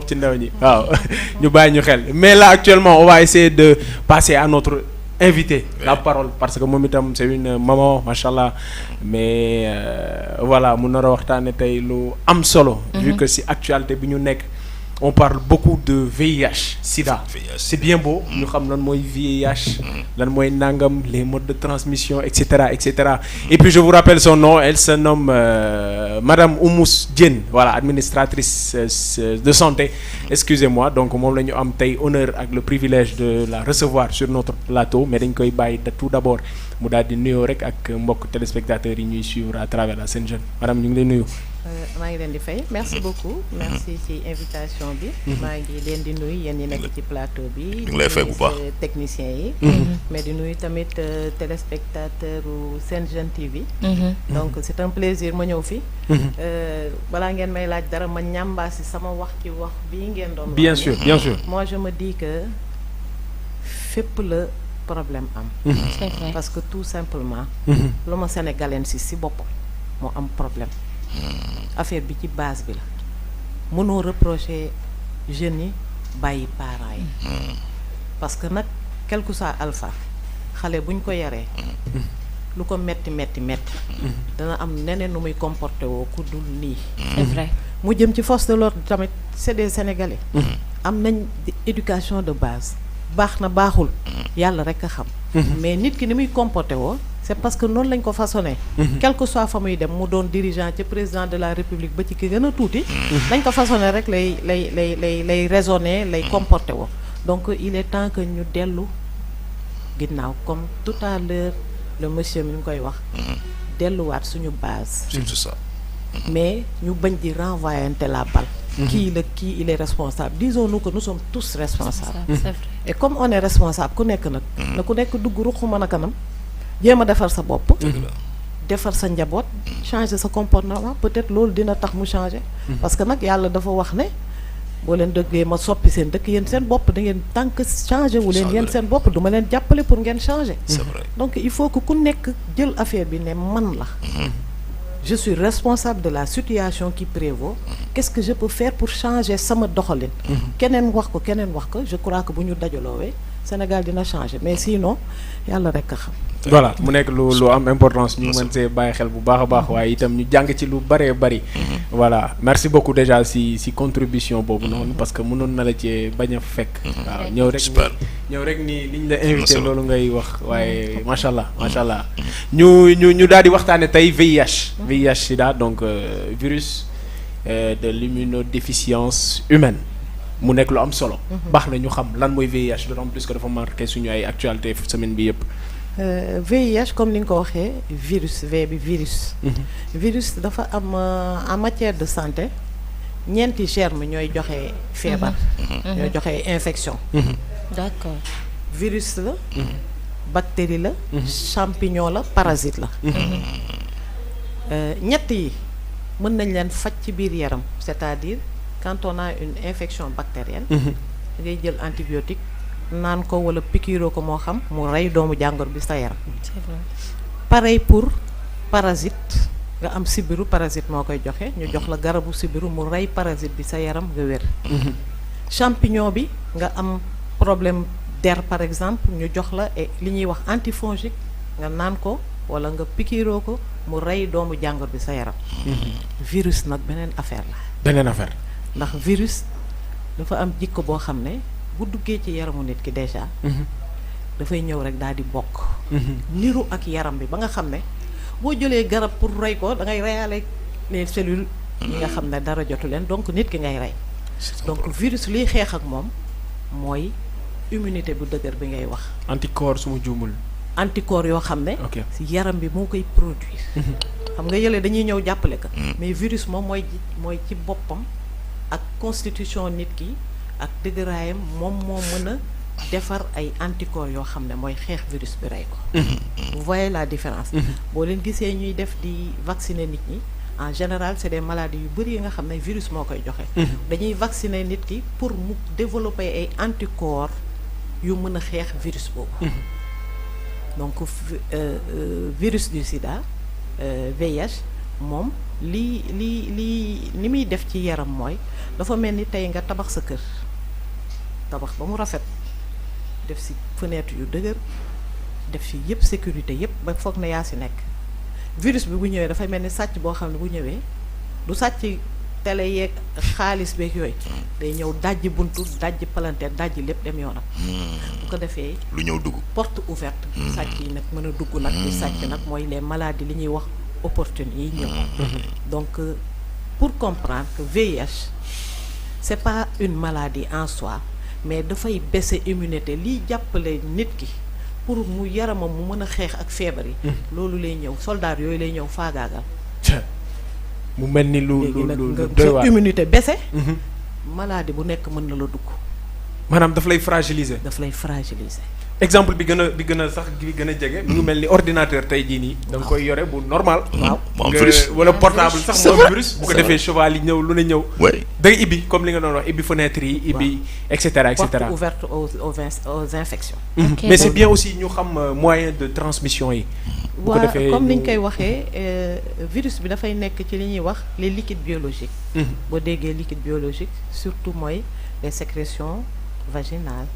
ci ndaw ñi waaw ñu bàyyi ñu xel mais là actuellement on va essayer de passer à notre invité la parole parce que moom itam c'est une maman machallah mais voilà mu nar a waxtaane tey lu am solo vu que si actualité bi ñu nekk on parle beaucoup de VIH sida c'est bien beau ñu xam lan mooy VIH lan mooy nangam les modes de transmission etc etc et puis je vous rappelle son nom elle se nomme Madame Oumous Diène voilà administratrice de santé excusez-moi donc moom la ñu am tey honneur ak le privilège de la recevoir sur notre plateau mais dañ koy bàyyi tout d'abord mu daal di nuyoo rek ak mbokk téléspectateurs yi ñuy suivre à travers la Sen Jeune madame ñu ngi lay nuyu. maa ngi leen di fay merci beaucoup merci ci invitation bi. maa ngi leen di nuyu yéen ñi nekk ci plateau bi. ñu ngi lay fay bu baax techniciens yi. mais di nuyu tamit téléspectateur u Sen Jeune TV. donc c'est un plaisir ma ñëw fi. balaa ngeen may laaj dara ma ñambaasi sama wax ci wax bii ngeen doon. bien sûr bien sûr. moi je me dis que fépp la problème am. c'est vrai parce que tout simplement. lu ma sénégalais si boppam moo am problème. affaire bi ci base bi la mënoo reprocher jeunes yi bàyyi parents yi parce que nag quel que soit alpha xale buñ ko yaree lu ko metti dana am neneen nu muy comporté woo ku dul nii. c'est vrai mu jëm ci force de l'ordre tamit c'est des sénégalais. am nañ éducation de base baax na baaxul yàlla rek a xam. mais nit ki ni muy comporté woo c'est parce que noonu lañ ko façonné. quel que soit fa muy dem mu doon dirigeant ci président de la république ba ci ki gën a tuuti. dañ ko façonné rek lay raisonner lay comporté woo donc il est temps que ñu dellu ginnaaw comme tout à l'heure le monsieur mi ngi koy wax. delluwaat suñu base. surtout ça. mais ñu bañ di renvoyante la balle. kii il est responsable disons-nous que nous sommes tous responsables. c'est vrai et comme on est responsable ku nekk nag. na ku nekk dugg ruq mën a kanam. jéem a defar sa bopp. defar sa njaboot. changer sa comportement peut-être loolu dina tax mu changer. parce que nag yàlla dafa wax ne boo leen dëggee ma soppi seen dëkk yéen seen bopp da ngeen tant que changer wu leen yéen seen bopp du ma leen jàppale pour ngeen changer. c'est vrai donc il faut que ku nekk jël affaire bi ne man la. je suis responsable de la situation qui prévaut. qu'est-ce que je peux faire pour changer sama doxalin. keneen wax ko je crois que bu ñu dajaloowee Sénégal dina changer mais sinon yàlla rek a xam. voilà mu nekk lu am importance ñu mën see bàyyi xel bu baax a baax waaye itam ñu jàng ci lu bëree bëri. voilà merci beaucoup déjà si contribution boobu noonu parce que mënoon na la ci bañ a fekk. waaw ñëw rek ni liñ la invité loolu ngay wax waaye macha allah ñu daal di waxtaane tey VIH sida donc virus de l'immunodéficience humaine mu nekk lu am solo. baax na ñu xam lan mooy VIH d'autant plus que dafa marqué suñu ay actualité semaine bi yëpp. VIH comme ni nga ko waxee virus V bi virus. virus dafa am en matière de santé ñeenti germes ñooy joxe feebar. ñooy joxe infection. d'accord virus la. bactérie la. champignon la parasite la. ñett yi mën nañ leen faj ci biir yaram c'est-à-dire quand on a une infection bactérienne. ngay jël antibiotique. naan ko wala piqûre ko moo xam mu rey doomu jàngoro bi sa yaram. c'est vrai pareil pour parasite nga am sibiru parasite moo koy joxe ñu jox la garabu sibiru mu rey parasite bi sa yaram nga wér. champignon bi nga am problème der par exemple ñu jox la li ñuy wax antifongique nga naan ko wala nga piqûre ko mu rey doomu jàngoro bi sa yaram. virus nag beneen affaire la. ndax virus dafa am jikko boo xam ne. bu duggee ci yaramu nit ki déjà. dafay ñëw rek daal di bokk. niru ak yaram bi ba nga xam ne boo jëlee garab pour rey ko da ngay reyaale les cellules. yi nga xam ne dara jotu leen donc nit ki ngay rey. donc virus liy xeex ak moom mooy immunité bu dëgër bi ngay wax. anticorps su ma juumul. anticorps yoo xam ne. si yaram bi moo koy produire. xam nga yële dañuy ñëw jàppale ko. mais virus moom mooy ci boppam ak constitution nit ki. ak dëgëraayam moom moo mën a defar ay anticorps yoo xam ne mooy xeex virus bi rey ko. vous voyez la différence. boo leen gisee ñuy def di vacciner nit ñi en général c'est des maladies yu bëri yi nga xam ne virus moo koy joxe. dañuy vacciner nit ki pour mu développer ay anticorps yu mën a xeex virus boobu. donc virus du sida VIH moom li muy def ci yaram mooy dafa mel ni tey nga tabax sa kër tabax ba mu rafet def ci fenêtre yu dëgër def ci yëpp sécurité yëpp ba foog na yaa ci nekk virus bi bu ñëwee dafay mel ni sàcc boo xam ne bu ñëwee du sàcc télé yeeg xaalis beeg yooyu day ñëw dajji buntu dajji palanteer dajji lépp dem yoonam bu ko defee lu ñëw dugg porte ouverte sàcc yi nag mën a dugg nag ci sàcc nag mooy les maladies li ñuy wax opportunistes yi ñëw donc pour comprendre que VIH c'est pas une maladie en soi mais dafay baisser immunité liy jàppale nit ki pour mu yaramam mu mën a xeex ak feebar yi loolu lay ñëw soldat yooyu lay ñëw faagaagal mu mel ni lu doy waar immunité baissé maladie bu nekk mën na la dugg maanaam daf lay fragiliser exemple bi gën a sax bi gën a jege mu ngi mel ni ordinateur tey jii nii da nga koy yore bu normal waaw wala portable sax moo am virus bu ko defee cheval yi ñëw lu ne ñëw day ibbi comme li nga doon wax ibbi fenêtre yi ibbi et cetera porte ouverte aux infections mais c'est bien aussi ñu xam moyen de transmission yi bu ko defee comme ni ñu koy waxee virus bi dafay nekk ci li ñuy wax les liquides biologiques boo déggee liquide biologique surtout mooy les sécrétions vaginales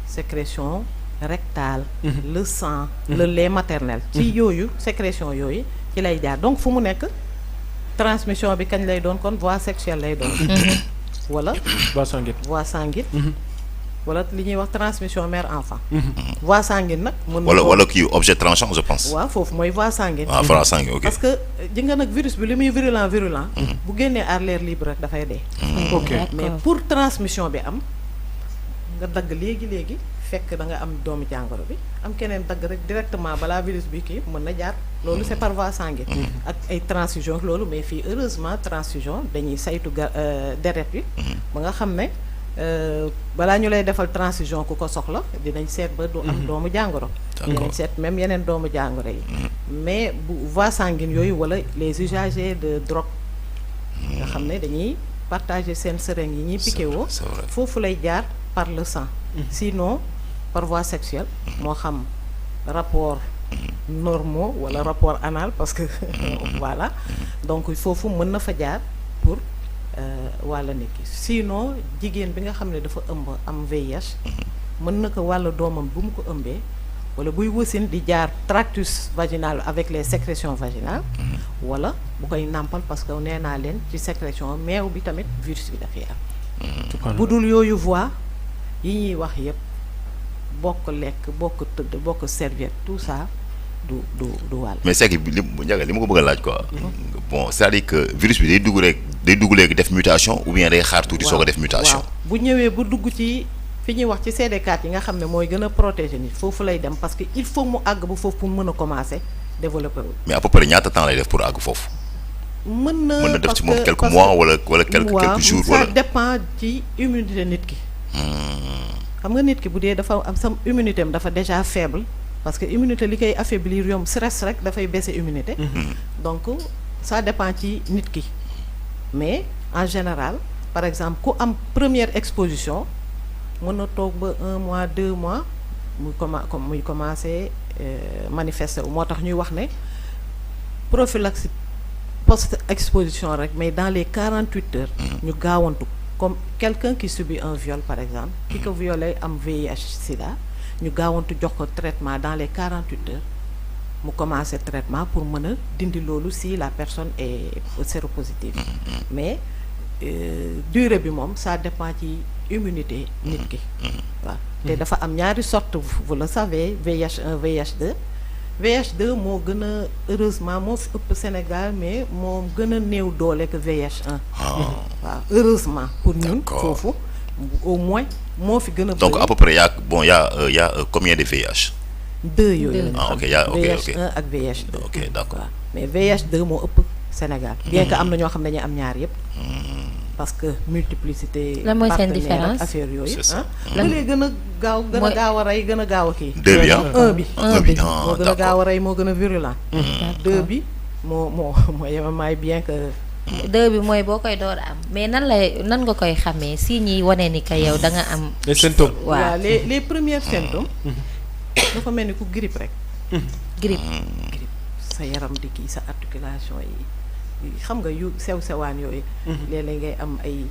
sécrétions rectale le sang le lait maternel ci yooyu sécrétion yooyu ci lay jaar donc fu mu nekk transmission bi kañ lay doon kon voie sexuelle lay doon wala voie sanguine wala li ñuy wax transmission mère enfant voie sanguine nag mën wala kii objet tranchant je pense waaw foofu mooy voie sanguine voie sanguine ok parce que ji nga nag virus bi li muy virulent bu génnee à l'air libre rek dafay dee mais pour transmission bi am nga dagg léegi fekk da nga am doomu jàngoro bi am keneen dagg rek directement balaa virus bi kii mën na jaar loolu c'est par voie sanguine ak ay transfusion loolu mais fii heureusement transfusion dañuy saytu deret bi ba nga xam ne balaa ñu lay defal transfusion ku ko soxla dinañ seet ba du am doomu jàngoro dinañ seet même yeneen doomu jàngoro yi mais bu voie sanguine yooyu wala les usagers de drogue nga xam ne dañuy partager seen seringue yi ñuy piqué woo foofu lay jaar par le sang sinon par voie sexuelle moo xam rapport normaux wala rapport anal parce que voilà donc foofu mën na fa jaar pour wàlla nit ki sinon jigéen bi nga xam ne dafa ëmb am VIH mën na ko wàll doomam bu mu ko ëmbee wala buy wasin di jaar tractus vaginal avec les sécrétions vaginales wala bu koy nàmpal parce que nee naa leen ci sécrétion meew bi tamit virus bi dafay am bu dul yooyu voie yi ñuy wax yëpp bokk lekk bokk tëdd bokk serviette tout ça du wàll. mais c'est que li ma ko bëgg a laaj quoi. bon c'est-à-dire que virus bi day dugg léegi def mutation ou bien day xaar tuuti soog a def mutation. bu ñëwee bu dugg ci fi ñuy wax ci CD4 yi nga xam ne mooy gën a protéger nit foofu lay dem parce que il faut mu àgg ba foofu pour mën a commencer développer wu. mais à peu près ñaata temps lay def pour àgg foofu. mën na def ci moom quelques mois wala quelques jours. ça dépend ci immunité nit ki. xam nga nit ki bu dee dafa am sam immunité am dafa déjà faible parce que immunité li koy affaiblir yomb stress rek dafay baisser immunité donc ça dépend ci nit ki mais en général par exemple ku am première exposition mën na toog ba 1 mois 2 mois muy commencer manifester wu moo tax ñuy wax ne prophylaxie post exposition rek mais dans les 48 heures ñu gaawantu comme quelqu'un qui subit un viol par exemple ki ko violé am VIH sida ñu gaawantu jox ko traitement dans les 48 heures mu commencer traitement pour mën a dindi loolu si la personne est séropositive mais durée bi moom ça dépend ci immunité nit ki waaw te dafa am ñaari sorte vous le savez VIH1 VIH2 VIH2 moo gën a heureusement moo fi ëpp Sénégal mais moo gën a néew doole que VIH1 waaw heureusement pour ñun foofu au moins moo fi gën a donc à peu près y a combien de VIH? 2 yooyu ok VIH1 ak VIH2 ok d'accord mais VIH2 moo ëpp Sénégal bien que am na ñoo xam ne dañuy am ñaar yëpp parce que multiplicité lan mooy seen différence affaire yooyu lan lay gën a gaaw a rey gën a gaaw a kii 2 bi 1 bi moo gën a d'accord gaaw a rey moo gën a virulent 2 bi moo yemamaay bien que 2 bi mooy boo koy door a am mais nan nga koy xamee si ñi wane ni que yow da nga am les symptômes waaw les premiers symptômes dafa mel ni ku grippe rek grippe sa yaram di kii sa articulation yi xam nga yu sew-sewaan yooyu léeg-léeg ngay am ay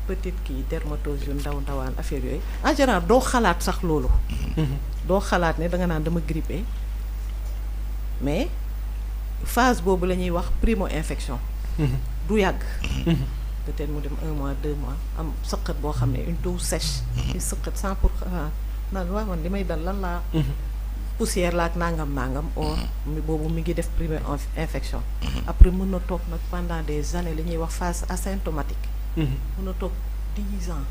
petite kii dermatose yu ndawaan affaire yooyu en général doo xalaat sax loolu doo xalaat ne da nga naan dama grippé mais phase boobu la ñuy wax primo infection du yàgg peut-être mu dem 1 mois 2 mois am sëqat boo xam ne une toux sèche di sëqat 100% naan waa man li may dal lan laa poussière la ak nangam or mi boobu mi ngi def primo infection après mën na toog nag pendant des années li ñuy wax phase asymptomatique mën na toog 10 ans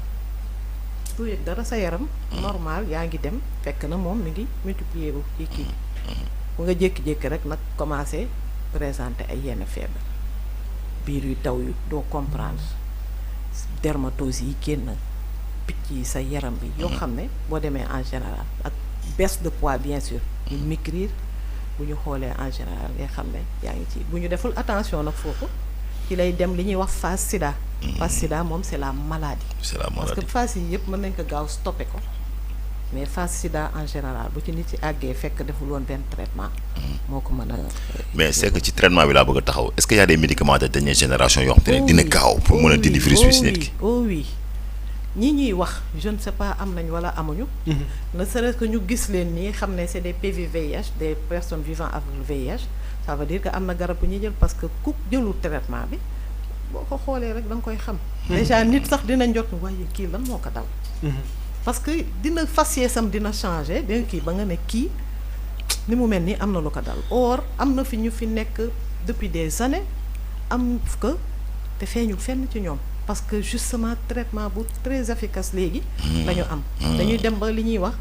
du yëg dara sa yaram normal yaa ngi dem fekk na moom mi ngi multiplier bu kii bu nga jékki-jékki rek nag commencé présenter ay yenn feebar biir yu daw yu doo comprendre dermatose yi génn picc yi sa yaram bi yoo xam ne boo demee en général ak baisse de poids bien sûr ñu maigrir bu ñu xoolee en général ngay xam ne yaa ngi ci bu ñu deful attention nag foofu ci lay dem li ñuy wax phase sida phase sida moom c'est la maladie parce que phase yi yëpp mën nañ ko gaaw stoppé ko mais phase sida en général bu ci nit ci àggee fekk deful woon benn traitement moo ko mën a mais c'est que ci traitement bi laa bëgg a taxaw est-ce que y a des médicaments de dernière génération yoo xam te ne dina gaaw pour mën a dindi virus bi si nit ki oh oui ñi ñuy wax je ne sais pas am nañ wala amuñu ne serait-ce que ñu gis leen nii xam ne c'est des PV-VIH des personnes vivant avec le VIH ça veut dire que am na garab bu ñuy jël parce que ku jëlul traitement bi boo ko xoolee rek da nga koy xam déjà nit sax dina njot waaye kii lan moo ko dal parce que dina faciès sam dina changer dina kii ba nga ne kii ni mu mel ni am na lu ko dal or am na fi ñu fi nekk depuis des années am que te feeñul fenn ci ñoom parce que justement traitement bu très efficace léegi la ñu am dañuy dem ba li ñuy wax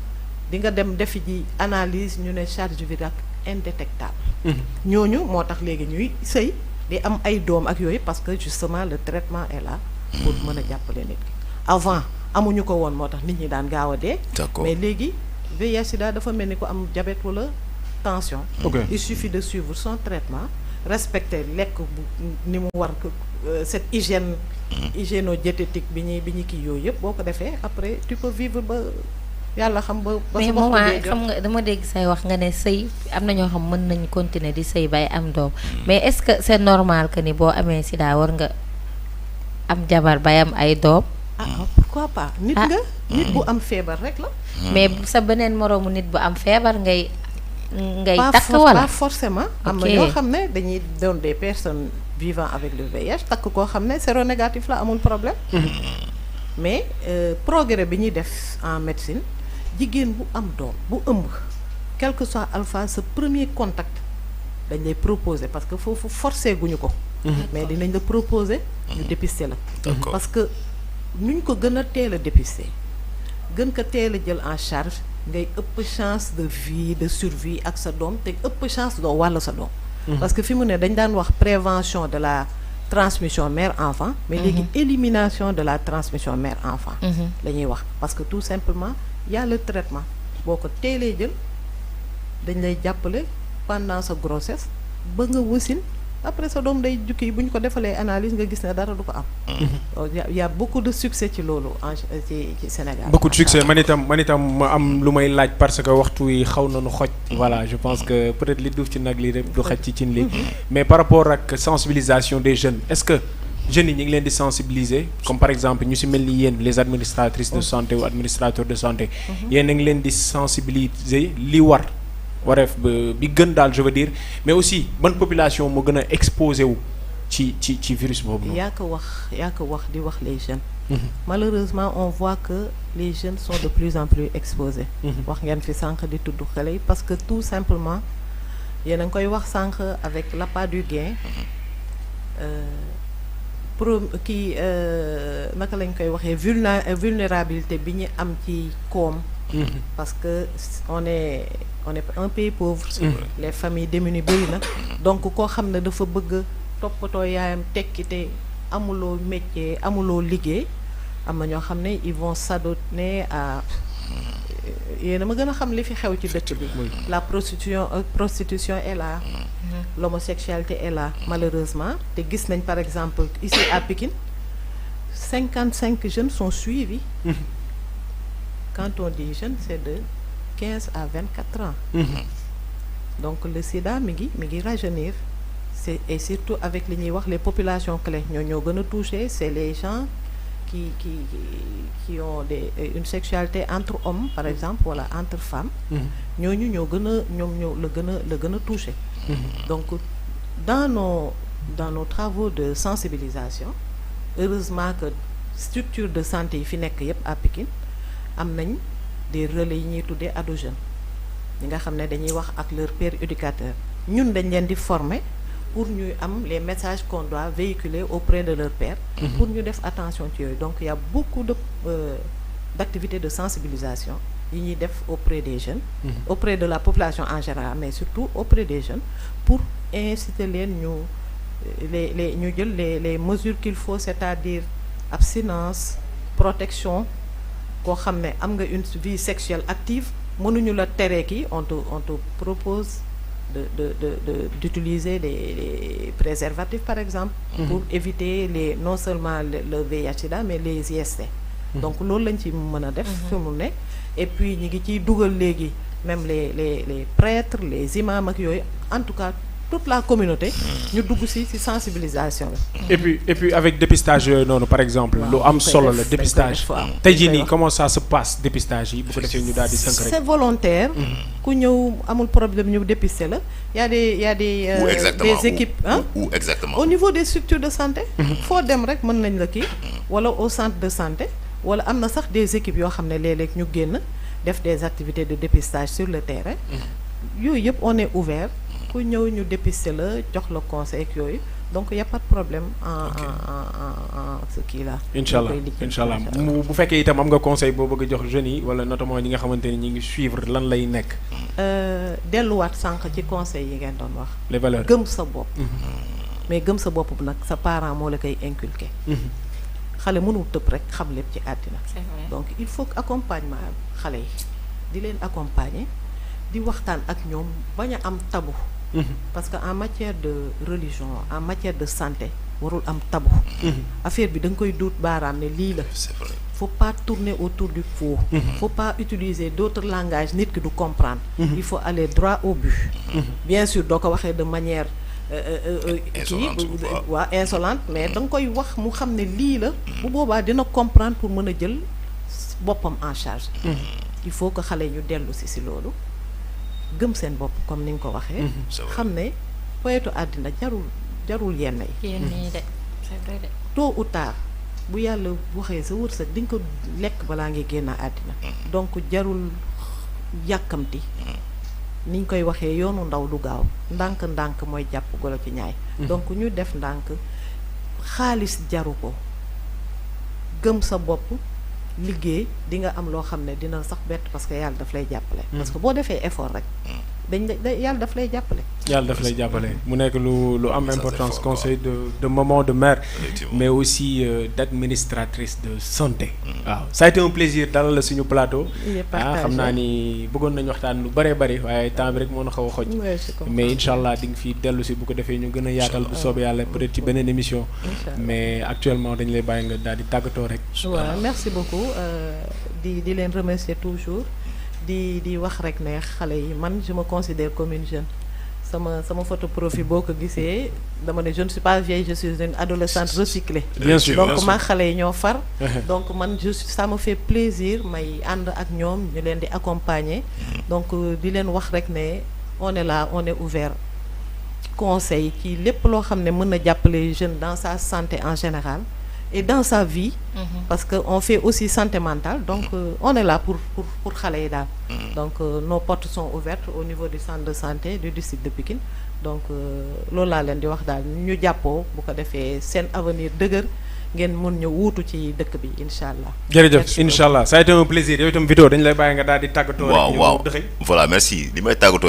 di nga dem defi ji analyse ñu ne charge virale indétectable ñooñu moo tax léegi ñuy sëy di am ay doom ak yooyu parce que justement le traitement est là pour mën a jàppale nit ki avant amuñu ko woon moo tax nit ñi daan gaaw a dee mais léegi VIH sida dafa mel ni ko am diabète wala tension il suffit de suivre son traitement respecter lekk bu ni mu war cette hygiéno-diététique bi ñu kii yooyu yëpp boo ko defee après tu peux vivre ba yàlla xam ba mais maman xam nga dama dégg say wax nga ne sëy am na ñoo xam mën nañu continuer di sëy bay am doom mais est-ce que c'est normal que ni boo amee sida war nga am jabar bay am ay doom pourquoi pas nit nga nit bu am feebar rek la mais sa beneen moroomu nit bu am feebar ngay takk wala pas forcément am na ñoo xam ne dañuy doon des personnes vivant avec le VIH takk koo xam ne séronégatif la amul problème mais progrès bi ñuy def en médecine jigéen bu am doom bu ëmb quel que soit alpha sa premier contact dañ lay proposer parce que foofu forcé guñu ko mais dinañ la proposer ñu dépister la parce que nuñ ko gën a teel a dépister gën ko teel a jël en charge ngay ëpp chance de vie de survie ak sa doom te ëpp chance doo wàll sa doom parce que fi mu ne dañ daan wax prévention de la transmission mère-enfant mais léegi élimination de la transmission mère-enfant la ñuy wax parce que tout simplement y a le traitement boo ko teelee jël dañ lay jàppale pendant sa grossesse ba nga wasin après sa doom day jukki bu ñu ko defalee analyse nga gis ne dara du ko am y a beaucoup de succès ci loolu ci Sénégal beaucoup de succès man itam ma am lu may laaj parce que waxtu yi xaw nañu xoj voilà je pense que peut-être li duuf ci nag li rek du xaj ci cin li mais par rapport ak sensibilisation des jeunes est-ce que jeunes yi ñu ngi leen di sensibiliser comme par exemple ñu ci mel ni yéen les administratrices de santé ou administrateurs de santé yéen a ngi leen di sensibiliser li wareef bi gën daal je veux dire mais aussi ban population moo gën a exposé wu ci virus boobu yaa ko wax di wax les jeunes malheureusement on voit que les jeunes sont de plus en plus exposés wax ngeen fi sànq di tudd xale yi parce que tout simplement yéen a ngi koy wax sànq avec l'appât du gain naka lañ koy waxee vulnérabilité bi ñu am ci koom parce que on est un pays pauvre les familles démunies bëri na donc koo xam ne dafa bëgg toppatoo yaayam tekki te amuloo métier amuloo liggéey am na ñoo xam ne ils vont s'adonner à yéen a ma gën a xam li fi xew ci dëkk bi la prostitution est là l'homosexualité est là malheureusement te gis nañ par exemple ici à Pikine 55 jeunes sont suivis quand on dit jeunes c'est de 15 à 24 ans donc le sida mi ngi rajeunir et surtout avec li ñuy wax les populations clés ñoo gën a touché c'est les gens qui ont une sexualité entre hommes par exemple wala entre femmes. ñooñu ñoo gën a la gën a touché. Donc dans nos travaux de sensibilisation heureusement que structure de santé yi fi nekk yépp à Pikine am nañ des relais yi ñuy tuddee ado jeunes ñi nga xam ne dañuy wax ak leur père éducateur ñun dañ leen di former pour ñuy am les messages qu'on doit véhiculer auprès de leur père. Pour ñu def attention ci yooyu donc il y a beaucoup d'activités de sensibilisation yi ñuy def auprès des jeunes. Auprès de la population en général mais surtout auprès des jeunes pour inciter leen ñu jël les mesures qu'il faut c'est-à-dire abstinence protection koo xam ne am nga une vie sexuelle active mënuñu la tere kii on te propose d'utiliser des préservatifs par exemple. Pour éviter non seulement le VIH/SIDA mais les IST. Donc loolu lañ ci mën a def fi mu ne et puis ñi ngi ciy dugal léegi même les prêtres les imams ak yooyu en tout cas toute la communauté ñu dugg ci sensibilisation la. et puis avec dépistage yooyu noonu par exemple. lu am solo la dépistage. tey jii nii comment ça se passe dépistage yi bu ko defee ñu daal di tënk rek. c'est volontaire. ku ñëw amul problème ñu dépister la y a des équipes où exactement au niveau des structures de santé. foo dem rek mën nañ la kii wala au centre de santé wala am na sax des équipes yoo xam ne léeg-léeg ñu génn def des activités de dépistage sur le terrain. yooyu yëpp on est ouvert. ku ñëw ñu dépister la jox la conseil ak yooyu donc y a pas de problème en ce kii là. incha allah bu fekkee itam am nga conseil boo bëgg a jox jeunes yi wala notamment ñi nga xamante ni ñi ngi suivre lan lay nekk. delluwaat sànq ci conseil yi ngeen doon wax. les valeurs gëm sa bopp. mais gëm sa bopp nag sa parent moo la koy inculquer. xale mënul tëb rek xam lépp ci àddina. donc il faut que accompagnement xale yi di leen accompagner di waxtaan ak ñoom bañ a am tabou. Parce que en matière de religion en matière de santé warul am tabou. Affaire bi da nga koy duut baaraam ne lii la. C'est vrai. Faut pas tourner autour du pot. Faut pas utiliser d'autres langages nit ki du comprendre. Il faut aller droit au but. Bien sûr doo ko waxee de manière insolente mais da nga koy wax mu xam ne lii la. Bu boobaa dina comprendre pour mën a jël boppam en charge. Il faut que xale ñu dellu si loolu. gëm seen bopp comme ni nga ko waxee. xam ne poyetu àddina jarul yenn yi. de c'est vrai de. tôt ou tard bu yàlla waxee sa wërsëg di nga ko lekk balaa ngay génn àddina. donc jarul yàkkamti. ni ñu koy waxee yoonu ndaw du gaaw ndànk-ndànk mooy jàpp golo ci ñaay. donc ñu def ndànk xaalis jaru ko gëm sa bopp. liggéey di nga am loo xam ne dina sax bett parce que yàlla daf lay jàppale. parce que boo defee effort rek yàlla daf lay jàppale. yàlla daf lay jàppale mu nekk lu am importance conseil de maman de mère. mais aussi d'administratrice de santé. waaw ça a été un plaisir dalal la suñu plateau. xam naa ni bëggoon nañu waxtaan lu bëree bëri waaye temps bi rek moo na xaw a xoj. mais incha allah di nga fi dellu si bu ko defee ñu gën a yaatal bu soobee yàlla peut-être ci beneen émission. mais actuellement dañu lay bàyyi nga daal di tàggatoo rek. waaw merci beaucoup di leen remercier toujours. di wax rek ne xale yi man je me considère comme une jeune sama photo profil boo ko gisee dama ne je ne suis pas vieille je suis une adolescente recyclée. bien sûr donc maa xale yi ñoo far. donc man ça me fait plaisir may ànd ak ñoom ñu leen di accompagner. donc di leen wax rek ne on est là on est ouvert conseil ci lépp loo xam ne mën na jàppale jeune dans sa santé en général. et dans sa vie. Parce que on fait aussi santé mentale donc on est là pour xale yi daal. donc nos portes sont ouvertes au niveau du centre de santé du district de Pikine donc loolu laa leen di wax daal ñu jàppoo bu ko defee seen avenir dëgër ngeen mun ñu wuutu ci dëkk bi incha allah. jërëjëf incha allah ça a été un plaisir yow itam Vito dañu lay bàyyi nga daal di tàggatoo. waaw voilà merci li may tàggatoo.